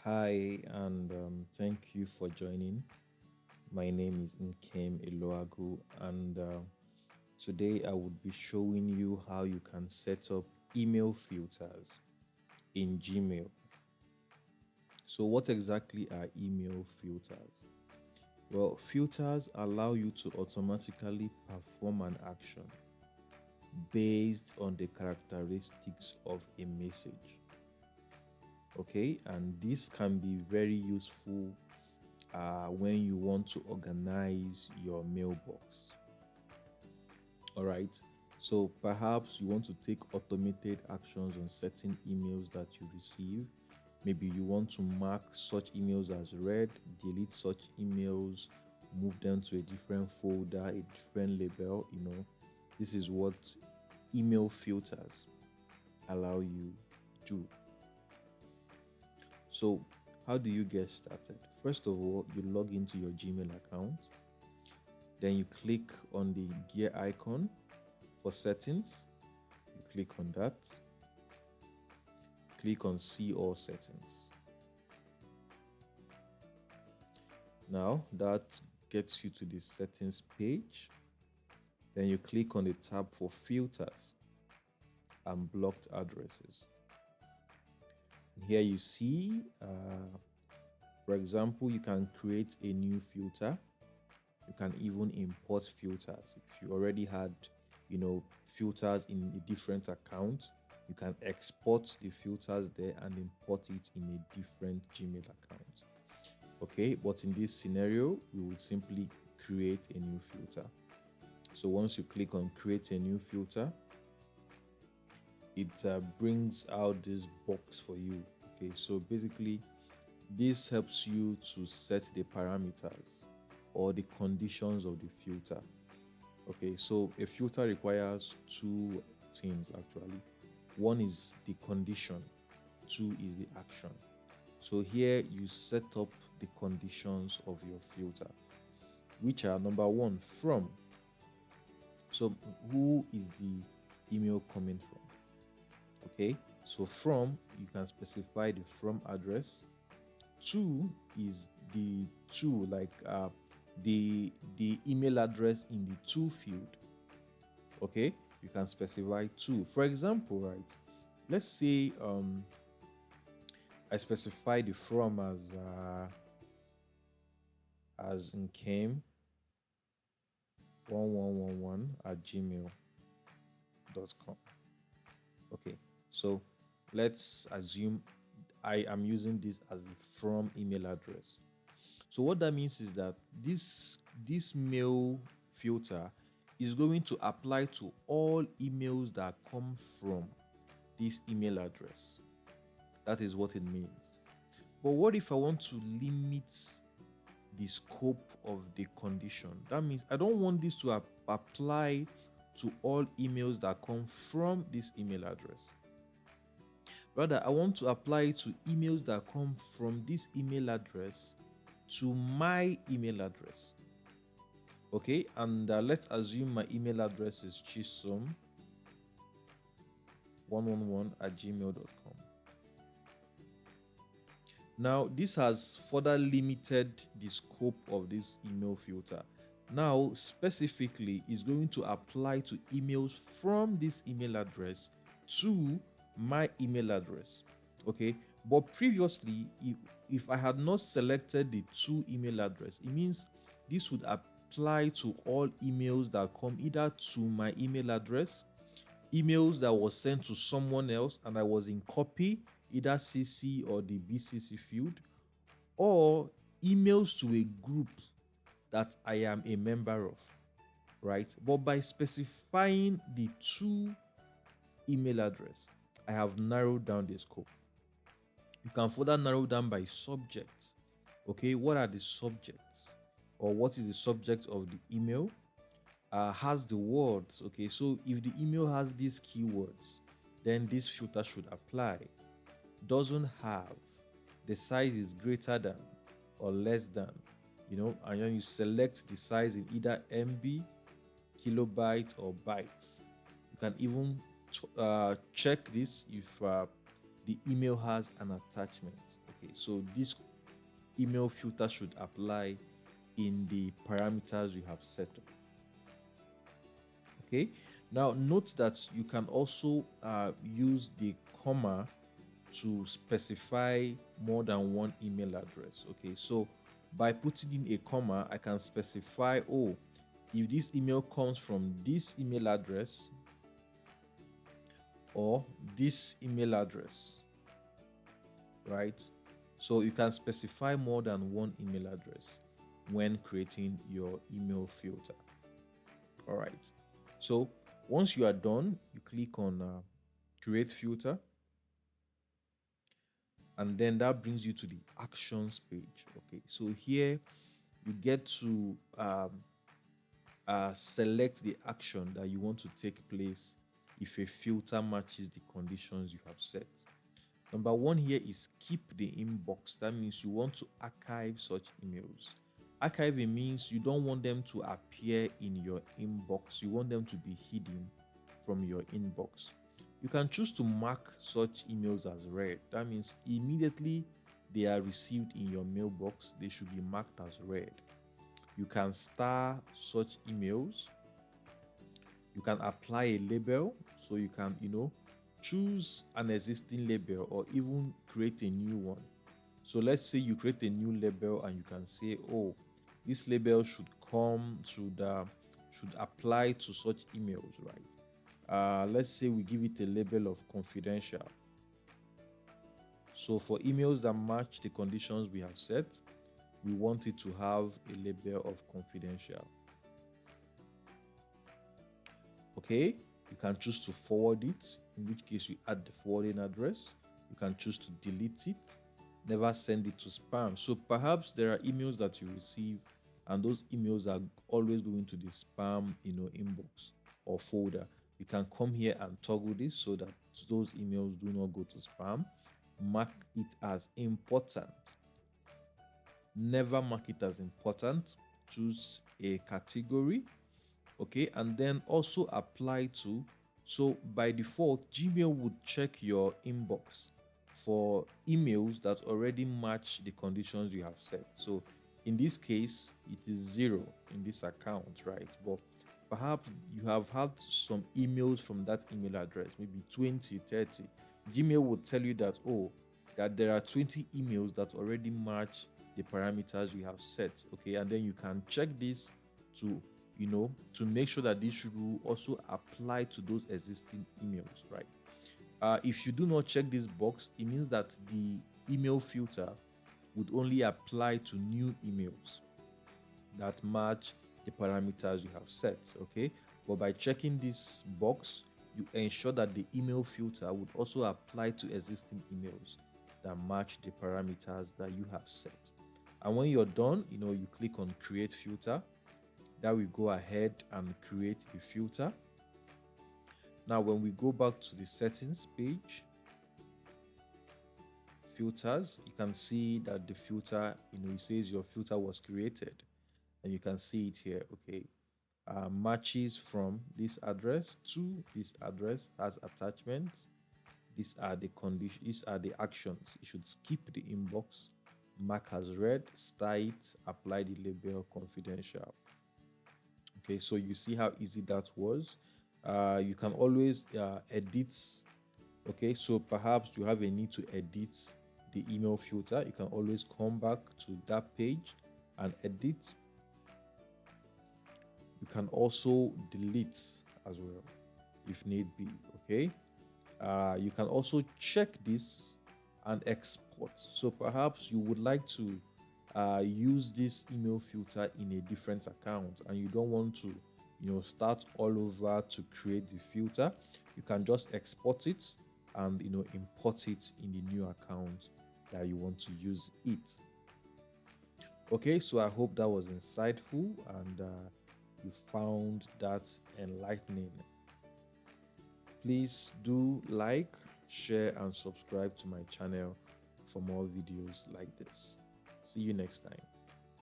Hi, and thank you for joining. My name is Nkem Eloagu, and today I would be showing you how you can set up email filters in Gmail. So, what exactly are email filters? Well, filters allow you to automatically perform an action based on the characteristics of a message. Okay, and this can be very useful when you want to organize your mailbox. All right. So perhaps you want to take automated actions on certain emails that you receive. Maybe you want to mark such emails as read, delete such emails, move them to a different folder, a different label. This is what email filters allow you to do. So, how do you get started? First of all, you log into your Gmail account. Then you click on the gear icon for settings. You click on that. Click on see all settings. Now that gets you to the settings page. Then you click on the tab for filters and blocked addresses. And here you see, for example, you can create a new filter. You can even import filters. If you already had, filters in a different account, you can export the filters there and import it in a different Gmail account. Okay, but in this scenario, we will simply create a new filter. So once you click on create a new filter, it brings out this box for you. Okay, so basically, this helps you to set the parameters or the conditions of the filter. Okay, so a filter requires two things actually. One is the condition, two is the action. So here you set up the conditions of your filter, which are number one, from. So who is the email coming from? Okay, so from, you can specify the from address. Two is the to, like the email address in the to field. Okay, you can specify to. For example, right, let's say I specify the from as in came 1111 at gmail.com. Okay, so let's assume I am using this as the from email address. So what that means is that this mail filter is going to apply to all emails that come from this email address. That is what it means. But what if I want to limit the scope of the condition? That means I don't want this to apply to all emails that come from this email address. Rather, I want to apply it to emails that come from this email address to my email address. Okay, and let's assume my email address is chisom111 at gmail.com. Now, this has further limited the scope of this email filter. Now, specifically, is going to apply to emails from this email address to my email address. Okay, but previously, if I had not selected the to email address, it means this would apply to all emails that come either to my email address, emails that was sent to someone else and I was in copy, either CC or the BCC field, or emails to a group that I am a member of, right? But by specifying the two email address, I have narrowed down the scope. You can further narrow down by subject. Okay, what are the subjects? Or what is the subject of the email? Has the words. Okay, so if the email has these keywords, then this filter should apply. Doesn't have, the size is greater than or less than, and then you select the size in either MB, kilobyte, or bytes. You can even check this if the email has an attachment. Okay, so this email filter should apply in the parameters you have set up. Okay, now note that you can also use the comma to specify more than one email address. Okay, so by putting in a comma, I can specify, oh, if this email comes from this email address or this email address, right? So you can specify more than one email address when creating your email filter. All right, so once you are done, you click on create filter, and then that brings you to the actions page. Okay, so here you get to select the action that you want to take place if a filter matches the conditions you have set. Number one here is keep the inbox. That means you want to archive such emails. Archiving means you don't want them to appear in your inbox. You want them to be hidden from your inbox. You can choose to mark such emails as read. That means immediately they are received in your mailbox, they should be marked as read. You can star such emails. You can apply a label, so you can choose an existing label or even create a new one. So let's say you create a new label and you can say, oh, this label should apply to such emails, right? Let's say we give it a label of confidential. So for emails that match the conditions we have set, we want it to have a label of confidential. Okay, you can choose to forward it, in which case you add the forwarding address. You can choose to delete it, never send it to spam. So perhaps there are emails that you receive and those emails are always going to the spam inbox or folder. You can come here and toggle this so that those emails do not go to spam. Mark it as important. Never mark it as important. Choose a category. Okay, and then also apply to. So by default, Gmail would check your inbox for emails that already match the conditions you have set. So in this case, it is 0 in this account, right? But perhaps you have had some emails from that email address, maybe 20, 30. Gmail will tell you that, oh, that there are 20 emails that already match the parameters you have set. Okay, and then you can check this to to make sure that this should also apply to those existing emails, right? If you do not check this box, it means that the email filter would only apply to new emails that match the parameters you have set. Okay, but by checking this box, you ensure that the email filter would also apply to existing emails that match the parameters that you have set. And when you're done, you click on create filter. That will go ahead and create the filter. Now when we go back to the settings page, filters, you can see that the filter, it says your filter was created, and you can see it here. Okay, matches from this address to this address as attachments. These are the conditions, these are the actions. You should skip the inbox, mark as read, star it, apply the label confidential. Okay, so you see how easy that was. You can always edit. Okay, so perhaps you have a need to edit the email filter. You can always come back to that page and edit. You can also delete as well if need be. Okay, you can also check this and export. So perhaps you would like to use this email filter in a different account and you don't want to start all over to create the filter. You can just export it and import it in the new account that you want to use it. Okay, so I hope that was insightful and you found that enlightening. Please do like, share and subscribe to my channel for more videos like this. See you next time.